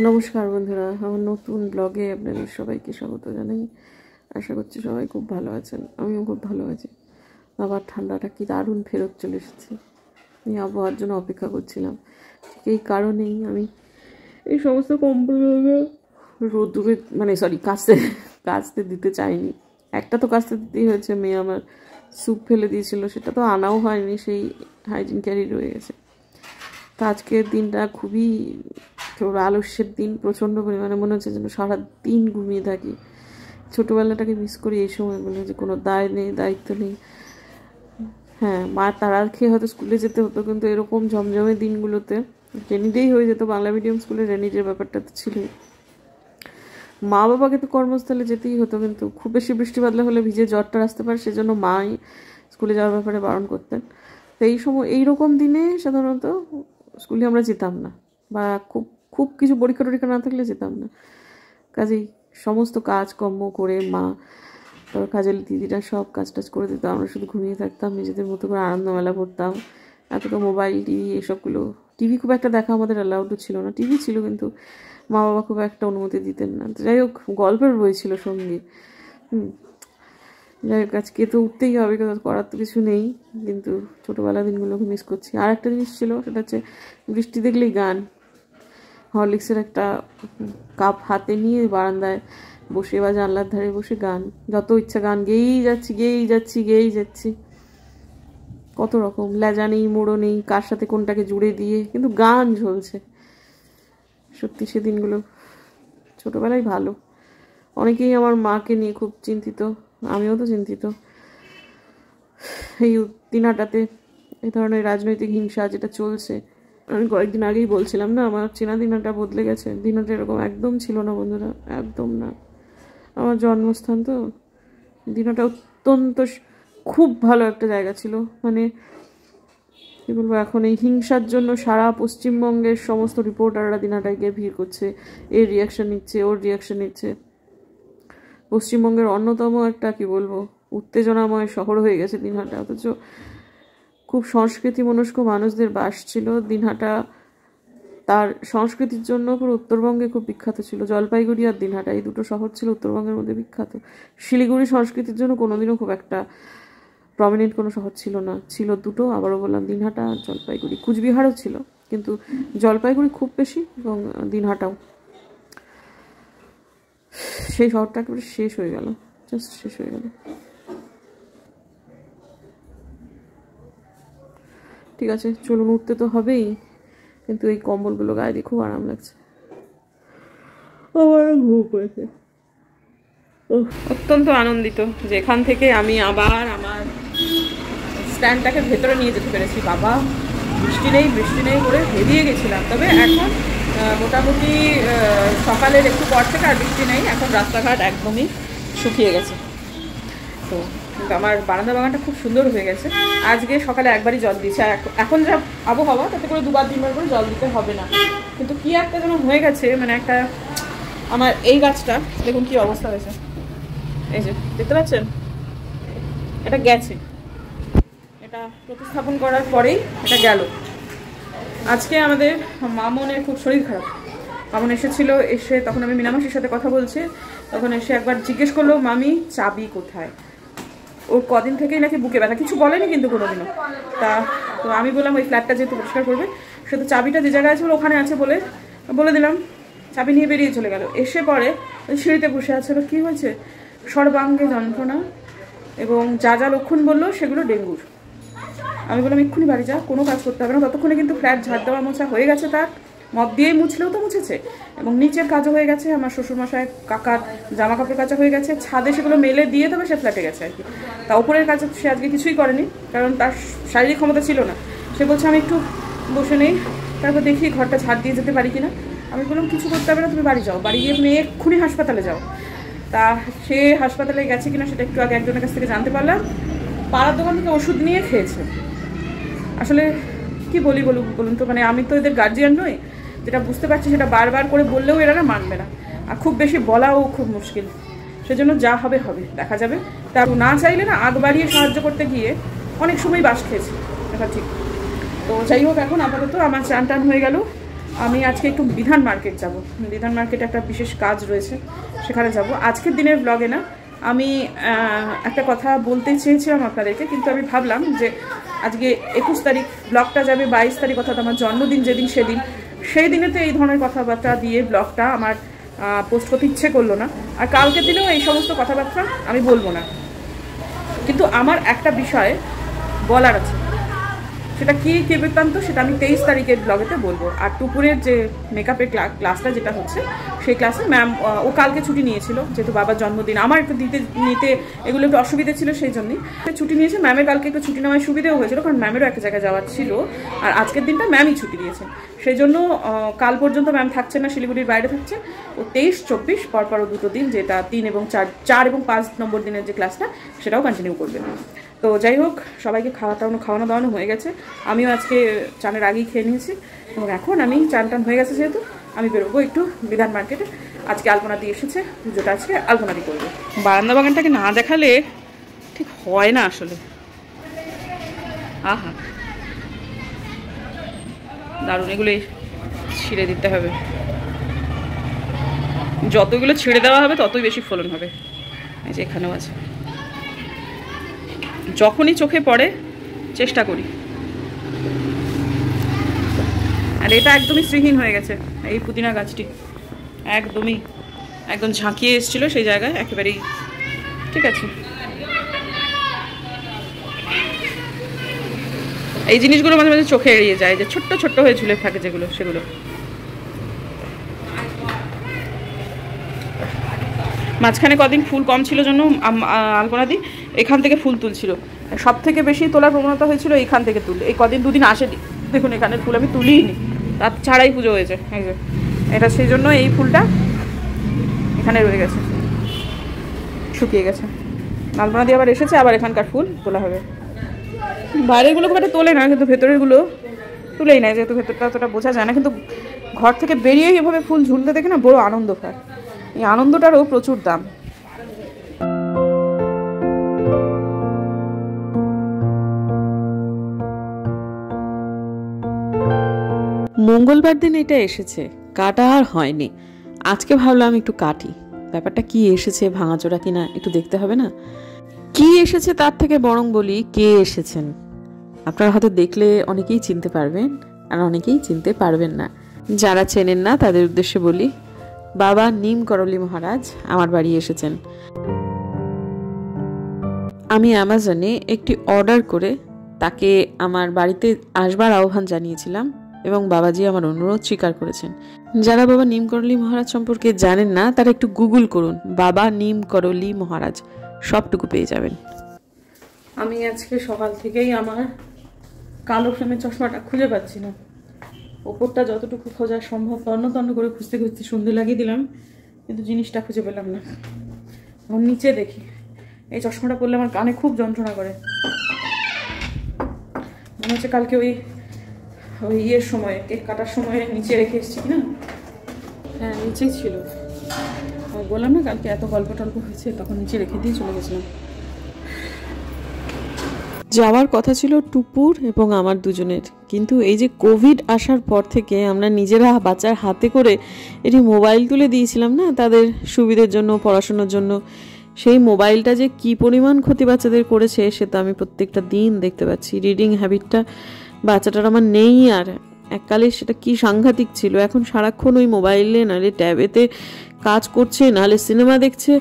নমস্কার বন্ধুরা, আমার নতুন ব্লগে আপনাদের সবাইকে স্বাগত জানাই। আশা করছি সবাই খুব ভালো আছেন, আমিও খুব ভালো আছি। আবার ঠান্ডাটা কি দারুণ ফেরত চলে এসেছে। আমি আবহাওয়ার জন্য অপেক্ষা করছিলাম, ঠিক এই কারণেই আমি এই সমস্ত কম্বলগুলো রোদ্দুরে কাচতে দিতে চাইনি। একটা তো কাচতে দিতেই হয়েছে, মেয়ে আমার স্যুপ ফেলে দিয়েছিল, সেটা তো আনাও হয়নি, সেই হাইজিন ক্যারি রয়ে গেছে। তো আজকের দিনটা খুবই আলস্যের দিন, প্রচণ্ড পরিমাণে মনে হচ্ছে যেন সারাদিন ঘুমিয়ে থাকি। ছোটোবেলাটাকে মিস করি এই সময়গুলো, যে কোনো দায় নেই, দায়িত্ব নেই। হ্যাঁ, মা তাড়া খেয়ে হয়তো স্কুলে যেতে হতো, কিন্তু এরকম ঝমঝমে দিনগুলোতে রেনিডেই হয়ে যেত। বাংলা মিডিয়াম স্কুলে রেনিডের ব্যাপারটা তো ছিলই। মা বাবাকে তো কর্মস্থলে যেতেই হতো, কিন্তু খুব বেশি বৃষ্টি বাদলা হলে ভিজে জ্বরটা আসতে পারে, সেজন্য মাই স্কুলে যাওয়ার ব্যাপারে বারণ করতেন। তো এই সময় এইরকম দিনে সাধারণত স্কুলে আমরা যেতাম না, বা খুব খুব কিছু পরীক্ষা টরীক্ষা না থাকলে যেতাম না। কাজেই সমস্ত কাজকর্ম করে মা, তারপর কাজের দিদিরা সব কাজ টাজ করে দিত, আমরা শুধু ঘুমিয়ে থাকতাম, নিজেদের মতো করে আনন্দমেলা করতাম। এতটা মোবাইল, টিভি এসবগুলো, টিভি খুব একটা দেখা আমাদের অ্যালাউডও ছিল না। টিভি ছিল, কিন্তু মা বাবা খুব একটা অনুমতি দিতেন না। যাই হোক, গল্পের বই ছিল সঙ্গে। যাই হোক, আজকে তো উঠতেই হবে, করার তো কিছু নেই, কিন্তু ছোটোবেলার দিনগুলোকে মিস করছি। আর একটা জিনিস ছিল, সেটা হচ্ছে বৃষ্টি দেখলেই গান। হরলিক্সের একটা কাপ হাতে নিয়ে বারান্দায় বসে বা জানলার ধারে বসে গান, যত ইচ্ছা গান গেয়েই যাচ্ছি। কত রকম লেজা নেই, মোড়ো নেই, কার সাথে কোনটাকে জুড়ে দিয়ে কিন্তু গান ঝলছে। সত্যি সে দিনগুলো ছোটোবেলায় ভালো। অনেকেই আমার মাকে নিয়ে খুব চিন্তিত, আমিও তো চিন্তিত। এই দিনাটাতে এই ধরনের রাজনৈতিক হিংসা যেটা চলছে, আমি কয়েকদিন আগেই বলছিলাম না, আমার চেনা দিনাটা বদলে গেছে। দিনাটা এরকম একদম ছিল না বন্ধুরা, একদম না। আমার জন্মস্থান তো, দিনাটা অত্যন্ত খুব ভালো একটা জায়গা ছিল। মানে কী বলবো, এখন এই হিংসার জন্য সারা পশ্চিমবঙ্গের সমস্ত রিপোর্টাররা দিনাটায় গিয়ে ভিড় করছে, এর রিয়াকশন নিচ্ছে, ওর রিয়াকশন নিচ্ছে। পশ্চিমবঙ্গের অন্যতম একটা কী বলবো উত্তেজনাময় শহর হয়ে গেছে দিনহাটা, অথচ খুব সংস্কৃতি মনস্ক মানুষদের বাস ছিল। দিনহাটা তার সংস্কৃতির জন্য পুরো উত্তরবঙ্গে খুব বিখ্যাত ছিল। জলপাইগুড়ি আর দিনহাটা, এই দুটো শহর ছিল উত্তরবঙ্গের মধ্যে বিখ্যাত। শিলিগুড়ি সংস্কৃতির জন্য কোনোদিনও খুব একটা প্রমিনেন্ট কোনো শহর ছিল না, ছিল দুটো, আবারও বললাম, দিনহাটা আর জলপাইগুড়ি। কুচবিহারও ছিল, কিন্তু জলপাইগুড়ি খুব বেশি, এবং দিনহাটাও। সেই শহরটা একেবারে শেষ হয়ে গেল, জাস্ট শেষ হয়ে গেল। ঠিক আছে, চলুন, উঠতে তো হবেই, কিন্তু এই কম্বলগুলো গায়ে দিয়ে খুব আরাম লাগছে। আমার ঘুম হয়েছে, অত্যন্ত আনন্দিত যে এখান থেকে আমি আবার আমার স্ট্যান্ডটাকে ভেতরে নিয়ে যেতে পেরেছি। বাবা, বৃষ্টি নেই করে বেরিয়ে গেছিলাম, তবে এখন মোটামুটি সকালের একটু পর থেকে আর বৃষ্টি নেই। এখন রাস্তাঘাট একদমই শুকিয়ে গেছে। তো কিন্তু আমার বারান্দা বাগানটা খুব সুন্দর হয়ে গেছে। আজকে সকালে একবারই জল দিয়েছে, আর এখন যা আবহাওয়া, তাতে করে দুবার তিনবার করে জল দিতে হবে না। কিন্তু কি একটা যেন হয়ে গেছে, মানে একটা, আমার এই গাছটা দেখুন কি অবস্থা হয়েছে। এই যে দেখতে পাচ্ছেন, এটা গেছে, এটা প্রতিস্থাপন করার পরেই এটা গেল। আজকে আমাদের মামনের খুব শরীর খারাপ। মামন এসেছিল, এসে তখন আমি মিনামাসির সাথে কথা বলছি, তখন এসে একবার জিজ্ঞেস করলো, মামি চাবি কোথায়? ওর কদিন থেকেই নাকি বুকে ব্যথা, কিছু বলেনি কিন্তু কোনোদিনও। তো আমি বললাম ওই ফ্ল্যাটটা যেহেতু পরিষ্কার করবে, সে তো চাবিটা যে জায়গায় আছে বলে ওখানে আছে বলে দিলাম। চাবি নিয়ে বেরিয়ে চলে গেল। এসে পরে ওই সিঁড়িতে বসে আছে, কী হয়েছে? সর্বাঙ্গে যন্ত্রণা, এবং যা যা লক্ষণ বললো সেগুলো ডেঙ্গুর। আমি বললাম এক্ষুনি বাড়ি যা, কোনো কাজ করতে হবে না। ততক্ষণে কিন্তু ফ্ল্যাট ঝাড় দেওয়া মোছা হয়ে গেছে, তার মপ দিয়েই মুছলেও তো মুছেছে, এবং নিচের কাজও হয়ে গেছে। আমার শ্বশুরমশাই কাকার জামা কাপড় কাচা হয়ে গেছে, ছাদে সেগুলো মেলে দিয়ে তবে সে ফ্ল্যাটে গেছে আর কি। তা উপরের কাজ সে আজকে কিছুই করেনি, কারণ তার শারীরিক ক্ষমতা ছিল না। সে বলছে আমি একটু বসে নেই, তারপর দেখি ঘরটা ঝাড় দিয়ে যেতে পারি কিনা। আমি বললাম কিছু করতে হবে না, তুমি বাড়ি যাও, বাড়ি গিয়ে তুমি এক্ষুনি হাসপাতালে যাও। তা সে হাসপাতালে গেছে কিনা সেটা একটু আগে একজনের কাছ থেকে জানতে পারলাম। পাড়ার দোকান থেকে ওষুধ নিয়ে খেয়েছে। আসলে কি বলুন তো, মানে আমি তো এদের গার্জিয়ান নই, যেটা বুঝতে পারছি সেটা বারবার করে বললেও এরা না মানবে না, আর খুব বেশি বলাও খুব মুশকিল। সেজন্য যা হবে দেখা যাবে। তা না চাইলে না আগ বাড়িয়ে সাহায্য করতে গিয়ে অনেক সময় বাস খেয়েছি, এটা ঠিক। তো যাই হোক, এখন আপাতত আমার চান টান হয়ে গেল, আমি আজকে একটু বিধান মার্কেট যাব। বিধান মার্কেটে একটা বিশেষ কাজ রয়েছে, সেখানে যাব। আজকের দিনের ব্লগে না, আমি একটা কথা বলতে চেয়েছিলাম আপনাদেরকে, কিন্তু আমি ভাবলাম যে আজকে 21 তারিখ, ব্লগটা যাবে 22 তারিখ, অর্থাৎ আমার জন্মদিন যেদিন সেদিন, সেই দিনে তো এই ধরনের কথাবার্তা দিয়ে ব্লগটা আমার পোস্ট করতে ইচ্ছে করলো না। আর কালকে দিনেও এই সমস্ত কথাবার্তা আমি বলবো না, কিন্তু আমার একটা বিষয় বলার আছে। সেটা কী বৃত্তান্ত, সেটা আমি 23 তারিখের ব্লগেতে বলবো। আর টুপুরের যে মেকআপের ক্লাসটা যেটা হচ্ছে, সেই ক্লাসে ম্যাম, ও কালকে ছুটি নিয়েছিল, যেহেতু বাবার জন্মদিন। আমার একটু নিতে এগুলো একটু অসুবিধা ছিল, সেই জন্যই ছুটি নিয়েছে। ম্যামের কালকে একটু ছুটি নেওয়ার সুবিধাও হয়েছিল, কারণ ম্যামেরও এক জায়গায় যাওয়ার ছিল। আর আজকের দিনটা ম্যামই ছুটি দিয়েছেন, সেই জন্য কাল পর্যন্ত ম্যাম থাকছে না, শিলিগুড়ির বাইরে থাকছে। ও 23-24 পরপরও 2 দিন, যেটা 3 এবং 4 এবং 5 নম্বর দিনের যে ক্লাসটা, সেটাও কন্টিনিউ করবে। তো যাই হোক, সবাইকে খাওয়ানো দাওয়ানো হয়ে গেছে। আমিও আজকে চানের আগেই খেয়ে নিয়েছি, এবং এখন আমি চান হয়ে গেছে যেহেতু, আমি বেরোবো একটু বিধান মার্কেটে। আজকে আলপনা দিয়ে এসেছে, পুজোটা আজকে আলপনা দিয়ে করবো। বারান্দা বাগানটাকে না দেখালে ঠিক হয় না আসলে। আহা, দারুণ। এগুলোই ছিঁড়ে দিতে হবে, যতগুলো ছিঁড়ে দেওয়া হবে ততই বেশি ফলন হবে। এই যে এখানেও আছে, যখনই চোখে পড়ে চেষ্টা করি। আর এটা একদমই শ্রীহীন হয়ে গেছে, এই পুদিনা গাছটি একদম ঝাঁকিয়ে এসেছিল সেই জায়গায়, একেবারেই ঠিক আছে। এই জিনিসগুলো মাঝে মাঝে চোখে এড়িয়ে যায়, যে ছোট্ট ছোট্ট হয়ে ঝুলে থাকে যেগুলো, সেগুলো। মাঝখানে কদিন ফুল কম ছিল জন্য আলপনা দি এখান থেকে ফুল তুলছিল। সব থেকে বেশি তোলার প্রবণতা হয়েছিল এইখান থেকে তুল। এই কদিন 2 দিন আসেনি, দেখুন এখানের ফুল আমি তুলিই নি, রাত ছাড়াই পুজো হয়েছে। এই যে এটা, সেই জন্য এই ফুলটা এখানে রয়ে গেছে, শুকিয়ে গেছে। আলপনা দিয়ে আবার এসেছে, আবার এখানকার ফুল তোলা হবে। বাইরেগুলো খুব একটা তোলে না, কিন্তু ভেতরেরগুলো তুলেই নেয়, যেহেতু ভেতরটা অতটা বোঝা যায় না। কিন্তু ঘর থেকে বেরিয়েই এভাবে ফুল ঝুলতে দেখে না, বড় আনন্দ পায়। এই আনন্দটারও প্রচুর দাম। মঙ্গলবার দিন এটা এসেছে, কাটা আর হয়নি। আজকে ভাবলাম একটু কাটি, ব্যাপারটা কি এসেছে, ভাঙাচোরা কিনা একটু দেখতে হবে না। কি এসেছে তার থেকে বরং বলি কে এসেছেন। আপনারা হয়তো দেখলে অনেকেই চিনতে পারবেন, আর অনেকেই চিনতে পারবেন না। যারা চেনেন না তাদের উদ্দেশ্যে বলি, বাবা নিম করলি মহারাজ আমার বাড়ি এসেছেন। আমি অ্যামাজনে একটি অর্ডার করে তাকে আমার বাড়িতে আসবার আহ্বান জানিয়েছিলাম, এবং বাবাজি আমার অনুরোধ স্বীকার করেছেন। যারা বাবা নিম করলি মহারাজ সম্পর্কে জানেন না, তারা একটু গুগল করুন, বাবা নিম করলি মহারাজ, সবটুকু পেয়ে যাবেন। আমি আজকে সকাল থেকেই আমার কালো ফ্রেমের চশমাটা খুঁজে পাচ্ছি না। ওপরটা যতটুকু খোঁজা সম্ভব তন্ন করে খুঁজতে সন্ধে লাগিয়ে দিলাম, কিন্তু জিনিসটা খুঁজে পেলাম না। এখন নিচে দেখি, এই চশমাটা পরলে আমার কানে খুব যন্ত্রণা করে। মনে হচ্ছে কালকে ওই ইয়ের সময়, কেক কাটার সময় নিচে রেখে এসেছি কিনা। হ্যাঁ, নিচেই ছিল। বললাম না কালকে এত গল্প টল্প হয়েছে, তখন নিচে রেখে দিয়ে চলে গেছিলাম। যাওয়ার কথা ছিল টুপুর এবং আমার দুজনের, কিন্তু এই যে কোভিড আসার পর থেকে আমরা নিজেরা বাচ্চার হাতে করে এটি মোবাইল তুলে দিয়েছিলাম না তাদের সুবিধের জন্য, পড়াশোনার জন্য। সেই মোবাইলটা যে কি পরিমাণ ক্ষতি বাচ্চাদের করেছে সেটা আমি প্রত্যেকটা দিন দেখতে পাচ্ছি। রিডিং হ্যাবিটটা বাচ্চাটার আমার নেই, আর এককালে সেটা কি সাংঘাতিক ছিল। এখন সারাক্ষণ ওই মোবাইলে নাহলে ট্যাবেতে কাজ করছে, নাহলে সিনেমা দেখছে,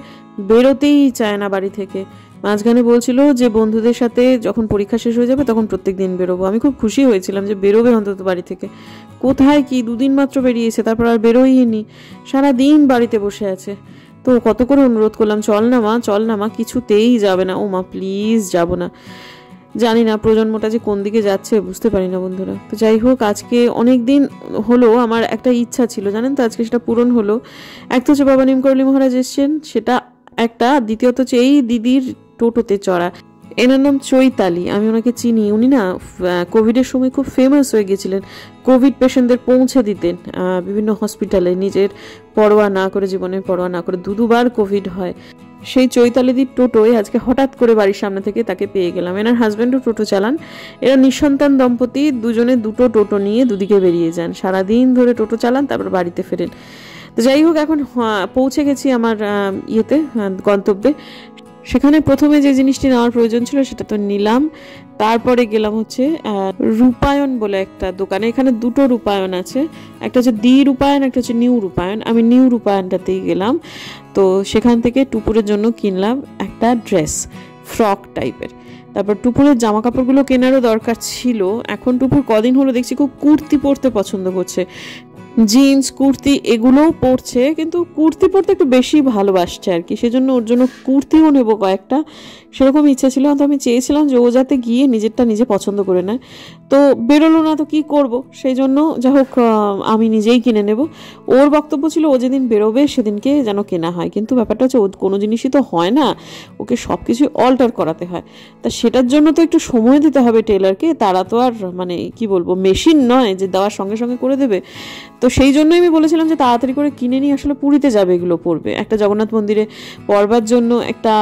বেরোতেই চায় না বাড়ি থেকে। মাঝখানে বলছিল যে বন্ধুদের সাথে যখন পরীক্ষা শেষ হয়ে যাবে তখন প্রত্যেক দিন বেরোবো। আমি খুব খুশি হয়েছিলাম যে বেরোবে অন্তত বাড়ি থেকে। কোথায় কি 2 দিন মাত্র বেরিয়েছে, তারপর আর বেরোয়নি, সারাদিন বাড়িতে বসে আছে। তো কত করে অনুরোধ করলাম, চল না মা, কিছুতেই যাবে না। ও মা প্লিজ যাব না। জানি না প্রজন্মটা যে কোন দিকে যাচ্ছে বুঝতে পারি না বন্ধুরা। তো যাই হোক, আজকে অনেক দিন হলো আমার একটা ইচ্ছা ছিল, জানেন তো, আজকে সেটা পূরণ হলো। এক তো হচ্ছে বাবা নিম করলি মহারাজ এসছেন, সেটা একটা। দ্বিতীয়ত হচ্ছে এই দিদির টোটোতে চড়া। এনার নাম চৈতালি, আমি ওনাকে চিনি। উনি না কোভিডের সময় খুব ফেমাস হয়ে গেছিলেন। কোভিড পেশেন্টদের পৌঁছে দিতেন বিভিন্ন হসপিটালে, নিজের পরোয়া না করে, জীবনের পরোয়া না করে। 2 বার কোভিড হয়, সেই চৈতালিদির টোটোয় আজকে হঠাৎ করে বাড়ির সামনে থেকে তাকে পেয়ে গেলাম। এনার হাজব্যান্ডও টোটো চালান। এরা নিঃসন্তান দম্পতি, দুজনে দুটো টোটো নিয়ে দুদিকে বেরিয়ে যান, সারাদিন ধরে টোটো চালান, তারপর বাড়িতে ফেরেন। তো যাই হোক, এখন পৌঁছে গেছি আমার গন্তব্যে। সেখানে প্রথমে যে জিনিসটি নেওয়ার প্রয়োজন ছিল সেটা তো নিলাম। তারপরে গেলাম হচ্ছে রূপায়ণ বলে একটা দোকানে। এখানে দুটো রূপায়ণ আছে, একটা হচ্ছে দি রূপায়ণ, একটা হচ্ছে নিউ রূপায়ণ। আমি নিউ রূপায়ণটাতেই গেলাম। তো সেখান থেকে টুপুরের জন্য কিনলাম একটা ড্রেস, ফ্রক টাইপের। তারপর টুপুরের জামা কাপড়গুলো কেনারও দরকার ছিল। এখন টুপুর কদিন হলো দেখছি খুব কুর্তি পরতে পছন্দ করছে, জিন্স কুর্তি এগুলোও পরছে, কিন্তু কুর্তি পরতে একটু বেশি ভালোবাসছে আর কি। সেজন্য ওর জন্য কুর্তিও নেবো কয়েকটা, সেরকম ইচ্ছা ছিল। তো আমি চেয়েছিলাম যে ও যাতে গিয়ে নিজেরটা নিজে পছন্দ করে নেয়। তো বেরোলো না, তো কি করব, সেই জন্য যা হোক আমি নিজেই কিনে নেব। ওর বক্তব্য ছিল ও যেদিন বেরোবে সেদিনকে যেন কেনা হয়, কিন্তু ব্যাপারটা হচ্ছে ও কোনো জিনিসই তো হয় না, ওকে সব কিছু অল্টার করাতে হয়। তা সেটার জন্য তো একটু সময় দিতে হবে টেলারকে। তারা তো আর মানে কি বলবো মেশিন নয় যে দেওয়ার সঙ্গে সঙ্গে করে দেবে। তো সেই জন্যই আমি বলেছিলাম যে তাড়াতাড়ি করে কিনে নিয়ে আসলে পুরীতে যাবে, এগুলো পরবে, একটা জগন্নাথ মন্দিরে পরবার জন্য একটা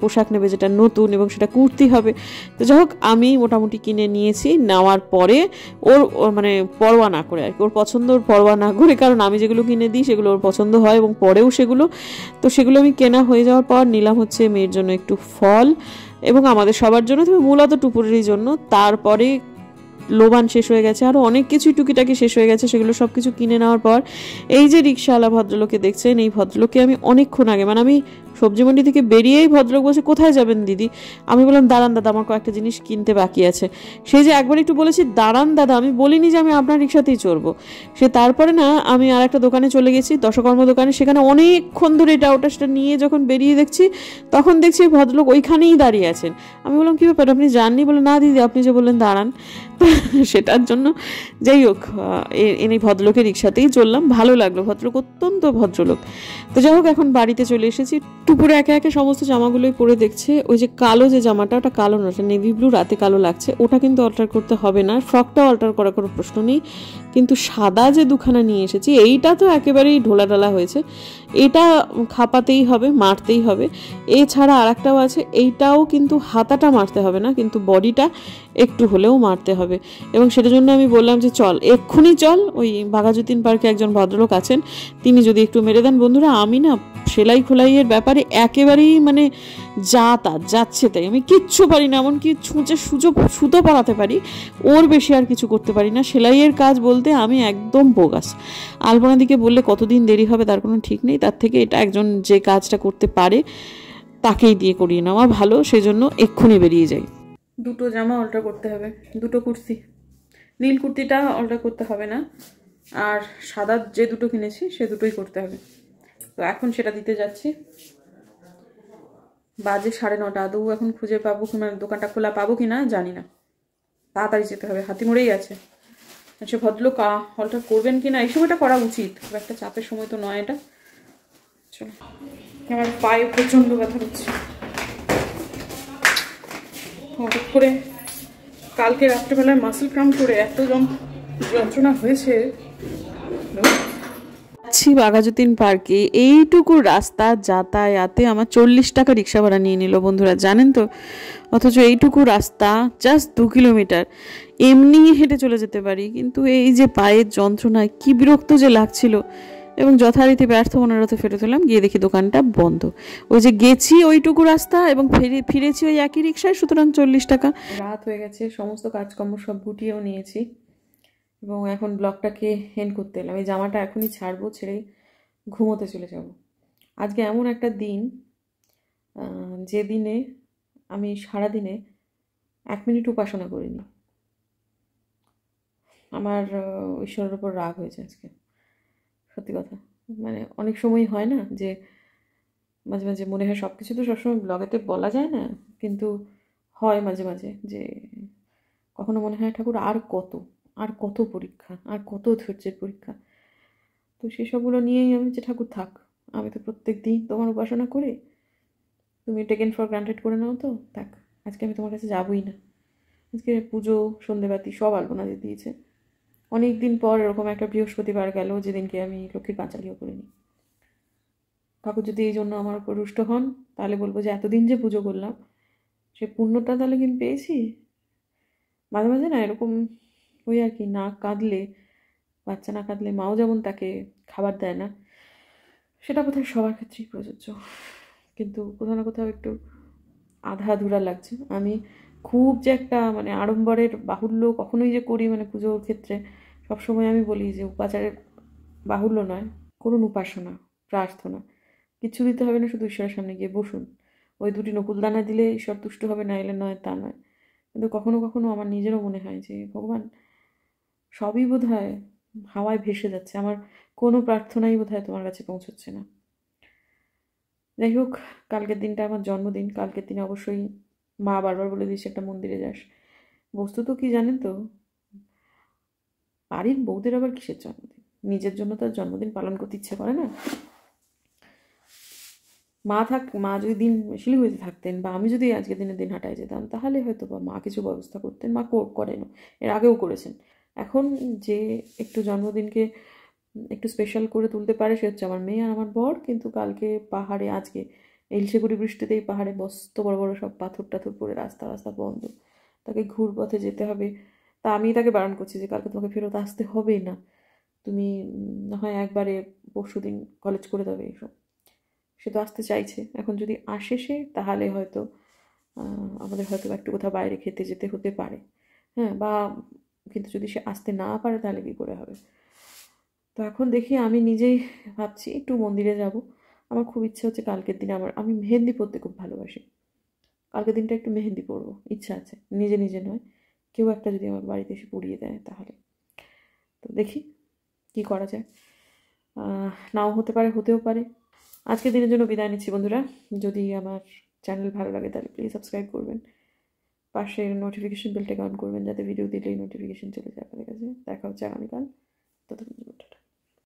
পোশাক নেবে যেটা নতুন, এবং সেটা কুর্তি হবে। তো যাই হোক, আমি মোটামুটি কিনে নিয়েছি। নেওয়ার পরে ওর মানে পরোয়া না করে আর কি, ওর পছন্দ ওর পরোয়া না করে, কারণ আমি যেগুলো কিনে দিই সেগুলো ওর পছন্দ হয় এবং পরেও সেগুলো। তো সেগুলো আমি কেনা হয়ে যাওয়ার পর নিলাম হচ্ছে মেয়ের জন্য একটু ফল, এবং আমাদের সবার জন্য, তবে মূলত টুপুরেরই জন্য। তারপরে লোবান শেষ হয়ে গেছে, আরও অনেক কিছুই টুকিটাকি শেষ হয়ে গেছে। সেগুলো সব কিছু কিনে নেওয়ার পর এই যে রিক্সাওয়ালা ভদ্রলোককে দেখছেন, এই ভদ্রলোককে আমি অনেকক্ষণ আগে, মানে আমি সবজি মন্ডি থেকে বেরিয়েই ভদ্রলোক বলছে কোথায় যাবেন দিদি। আমি বললাম দাঁড়ান দাদা, আমার কয়েকটা জিনিস কিনতে বাকি আছে। সেই যে একবার একটু বলেছি দাঁড়ান দাদা, আমি বলিনি যে আমি আপনার রিক্সাতেই চড়বো। সে তারপরে না আমি আর একটা দোকানে চলে গেছি, দশকর্ম দোকানে। সেখানে অনেকক্ষণ ধরে এটা ওটা সেটা নিয়ে যখন বেরিয়ে দেখছি, তখন দেখছি ভদ্রলোক ওইখানেই দাঁড়িয়ে আছেন। আমি বললাম কী ব্যাপার, আপনি যাননি? বলে না দিদি, আপনি যে বললেন দাঁড়ান। সেটার জন্য যাই হোক এনে ভদ্রলোকের রিক্সাতেই চললাম। ভালো লাগলো, ভদ্রলোক অত্যন্ত ভদ্রলোক। তো যাই হোক, এখন বাড়িতে চলে এসেছি। টুপুরে একে একে সমস্ত জামাগুলোই পরে দেখছে। ওই যে কালো যে জামাটা, ওটা কালো না, ওটা নেভি ব্লু, রাতে কালো লাগছে, ওটা কিন্তু অল্টার করতে হবে না। ফ্রকটাও অল্টার করার কোনো প্রশ্ন নেই। কিন্তু সাদা যে দুখানা নিয়ে এসেছি, এইটা তো একেবারেই ঢোলাঢালা হয়েছে, এটা খাপাতেই হবে, মারতেই হবে। এছাড়া আর একটাও আছে, এইটাও কিন্তু হাতাটা মারতে হবে না, কিন্তু বডিটা একটু হলেও মারতে হবে। এবং সেটার জন্য আমি বললাম যে চল, এক্ষুনি চল, ওই বাঘাযতীন পার্কে একজন ভদ্রলোক আছেন, তিনি যদি একটু মেরে দেন। বন্ধুরা, আমি না সেলাই খোলাইয়ের ব্যাপারে একেবারেই মানে যাচ্ছে তাই, আমি কিচ্ছু পারি না। এমনকি ছুঁচে সুতো পরাতে পারি, ওর বেশি আর কিছু করতে পারি না। সেলাইয়ের কাজ বলতে আমি একদম বোগাস। আলপনা দিকে বললে কতদিন দেরি হবে তার কোনো ঠিক নেই। তার থেকে এটা একজন যে কাজটা করতে পারে তাকেই দিয়ে করিয়ে নেওয়া ভালো। সেজন্য এক্ষুনি বেরিয়ে যাই। দুটো জামা অল্টার করতে হবে, দুটো কুর্তি। নীল কুর্তিটা অল্টার করতে হবে না, আর সাদা যে দুটো কিনেছি সে দুটোই করতে হবে। তো এখন সেটা দিতে যাচ্ছি। বাজে 9:30। আদৌ এখন খুঁজে পাবো, মানে দোকানটা খোলা পাবো কি না জানি না। তাড়াতাড়ি যেতে হবে, হাতিমোড়েই আছে। আচ্ছা, ভদ্রলোক অল্টার করবেন কি না, এই সময়টা করা উচিত, খুব একটা চাপের সময় তো নয় এটা। চলো, আমার পায়ে প্রচণ্ড ব্যথা হচ্ছে। হঠাৎ করে কালকে রাত্রেবেলায় মাসেল ক্রাম করে এত যন্ত্রণা হয়েছে। বাঘাযতীন পার্কে এইটুকু রাস্তা যাতায়াতে আমার 40 টাকা রিক্সা ভাড়া নিয়ে নিল বন্ধুরা, জানেন তো। অথচ এইটুকু রাস্তা জাস্ট 2 কিলোমিটার, এমনি হেঁটে চলে যেতে পারি, কিন্তু এই যে পায়ের যন্ত্রণায় কি বিরক্ত যে লাগছিল। এবং যথারীতি ব্যর্থ মনোরথে ফেরত এলাম, গিয়ে দেখি দোকানটা বন্ধ। ওই যে গেছি ওইটুকু রাস্তা এবং ফিরেছি ওই একই রিক্সায়, সুতরাং 40 টাকা। রাত হয়ে গেছে, সমস্ত কাজকর্ম সব গুটিয়েও নিয়েছি, এবং এখন ব্লগটাকে এন্ড করতে এলাম। এই জামাটা এখনই ছাড়বো, ছেড়েই ঘুমোতে চলে যাব। আজকে এমন একটা দিন যে দিনে আমি সারাদিনে 1 মিনিট উপাসনা করিনি। আমার ঈশ্বরের উপর রাগ হয়েছে আজকে, সত্যি কথা। মানে অনেক সময় হয় না যে মাঝে মাঝে মনে হয় সব কিছু তো সবসময় ব্লগেতে বলা যায় না, কিন্তু হয় মাঝে মাঝে যে কখনো মনে হয় ঠাকুর আর কত পরীক্ষা, আর কত ধৈর্যের পরীক্ষা। তো সেসবগুলো নিয়েই আমি যে ঠাকুর থাক, আমি তো প্রত্যেক দিন তোমার উপাসনা করি, তুমি টেকেন ফর গ্রান্টেড করে নাও, তো থাক, আজকে আমি তোমার কাছে যাবই না। আজকে পুজো সন্ধেবাতি সব আলপনা দিয়ে দিয়েছে। অনেক দিন পর এরকম একটা বৃহস্পতিবার গেল যেদিনকে আমি লক্ষ্মীর পাঁচালিও করিনি। ঠাকুর যদি এই জন্য আমার উপর রুষ্ট হন, তাহলে বলবো যে এতদিন যে পুজো করলাম সে পুণ্যটা তাহলে কিন্তু পেয়েছি। মাঝে মাঝে না এরকম ওই আর কি, না কাঁদলে, বাচ্চা না কাঁদলে মাও যেমন তাকে খাবার দেয় না, সেটা বোধহয় সবার ক্ষেত্রেই প্রযোজ্য। কিন্তু কোথাও না কোথাও একটু আধা আধুরা লাগছে। আমি খুব যে একটা মানে আড়ম্বরের বাহুল্য কখনোই যে করি, মানে পুজোর ক্ষেত্রে সবসময় আমি বলি যে উপাচারের বাহুল্য নয়, করুন উপাসনা, প্রার্থনা, কিচ্ছু দিতে হবে না, শুধু ঈশ্বরের সামনে গিয়ে বসুন। ওই দুটি নকুলদানা দিলে ঈশ্বর তুষ্ট হবে, না এলে নয়, তা নয়। কিন্তু কখনো কখনো আমার নিজেরও মনে হয় যে ভগবান, সবই বোধ হয় হাওয়ায় ভেসে যাচ্ছে, আমার কোনো প্রার্থনাই বোধ হয় তোমার কাছে পৌঁছচ্ছে না। যাই হোক, কালকের দিনটা আমার জন্মদিন। কালকের দিনে অবশ্যই মা বারবার বলে দিয়েছে একটা মন্দিরে যাস। বস্তু তো কি জানেন তো, বাড়ির বউদের আবার কিসের জন্মদিন? নিজের জন্য তার জন্মদিন পালন করতে ইচ্ছে করে না? মা যদি দিন শিলিগুড়িতে থাকতেন, বা আমি যদি আজকের দিনে দিন হাঁটায় যেতাম, তাহলে হয়তো বা মা কিছু ব্যবস্থা করতেন। মা করেন, এর আগেও করেছেন। এখন যে একটু জন্মদিনকে একটু স্পেশাল করে তুলতে পারে সে হচ্ছে আমার মেয়ে আর আমার বর। কিন্তু কালকে পাহাড়ে, আজকে এলশেগুড়ি বৃষ্টিতেই পাহাড়ে মস্ত বড় বড় সব পাথর টাথর পড়ে রাস্তা রাস্তা বন্ধ, তাকে ঘুরপথে যেতে হবে। তা আমি তাকে বারণ করছি যে কালকে তোমাকে ফেরত আসতে হবে না, তুমি না হয় একবারে পরশুদিন কলেজ করে দেবে এইসব। সে তো আসতে চাইছে, এখন যদি আসে সে, তাহলে হয়তো আমাদের হয়তো একটু কোথাও বাইরে খেতে যেতে হতে পারে। হ্যাঁ, বা কিন্তু যদি সে আসতে না পারে তাহলে কী করে হবে? তো এখন দেখি, আমি নিজেই ভাবছি একটু মন্দিরে যাব। আমার খুব ইচ্ছে হচ্ছে কালকের দিনে, আমি মেহেন্দি পরতে খুব ভালোবাসি। কালকের দিনটা একটু মেহেন্দি পরবো, ইচ্ছা আছে। নিজে নিজে নয়, কেউ একটা যদি আমার বাড়িতে এসে পরিয়ে দেয় তাহলে। তো দেখি কি করা যায়। নাও হতে পারে, হতেও পারে। আজকের দিনের জন্য বিদায় নিচ্ছি বন্ধুরা। যদি আমার চ্যানেল ভালো লাগে তাহলে প্লিজ সাবস্ক্রাইব করবেন, পাশের নোটিফিকেশন বেলটাকে অন করবেন, যাতে ভিডিও দিলেই নোটিফিকেশন চলে যায় আপনাদের কাছে। দেখা হচ্ছে আগামীকাল, ততক্ষণ